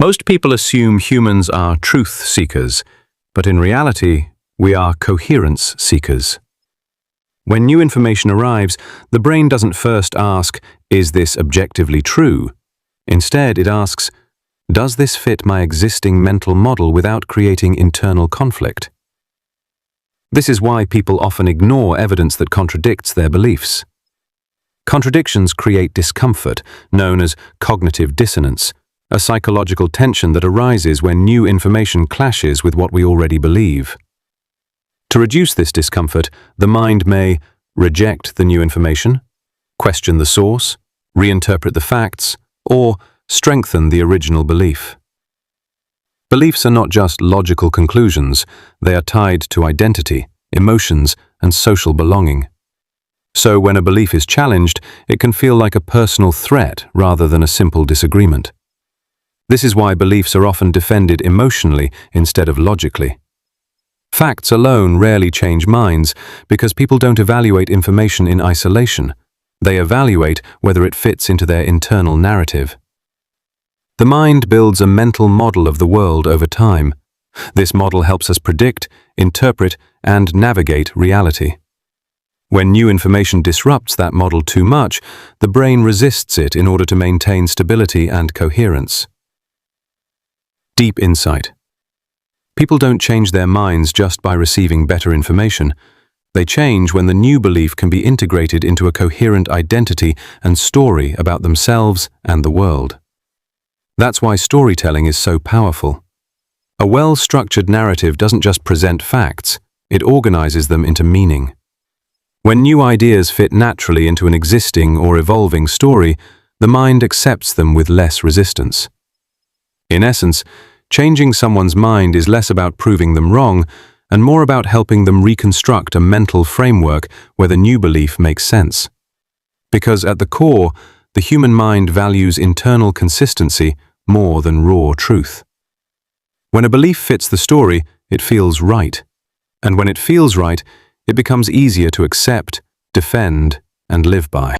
Most people assume humans are truth seekers, but in reality, we are coherence seekers. When new information arrives, the brain doesn't first ask, "Is this objectively true?" Instead, it asks, "Does this fit my existing mental model without creating internal conflict?" This is why people often ignore evidence that contradicts their beliefs. Contradictions create discomfort, known as cognitive dissonance, a psychological tension that arises when new information clashes with what we already believe. To reduce this discomfort, the mind may reject the new information, question the source, reinterpret the facts, or strengthen the original belief. Beliefs are not just logical conclusions, they are tied to identity, emotions, and social belonging. So when a belief is challenged, it can feel like a personal threat rather than a simple disagreement. This is why beliefs are often defended emotionally instead of logically. Facts alone rarely change minds because people don't evaluate information in isolation. They evaluate whether it fits into their internal narrative. The mind builds a mental model of the world over time. This model helps us predict, interpret, and navigate reality. When new information disrupts that model too much, the brain resists it in order to maintain stability and coherence. Deep insight. People don't change their minds just by receiving better information. They change when the new belief can be integrated into a coherent identity and story about themselves and the world. That's why storytelling is so powerful. A well-structured narrative doesn't just present facts, it organizes them into meaning. When new ideas fit naturally into an existing or evolving story, the mind accepts them with less resistance. In essence, changing someone's mind is less about proving them wrong and more about helping them reconstruct a mental framework where the new belief makes sense. Because at the core, the human mind values internal consistency more than raw truth. When a belief fits the story, it feels right. And when it feels right, it becomes easier to accept, defend, and live by.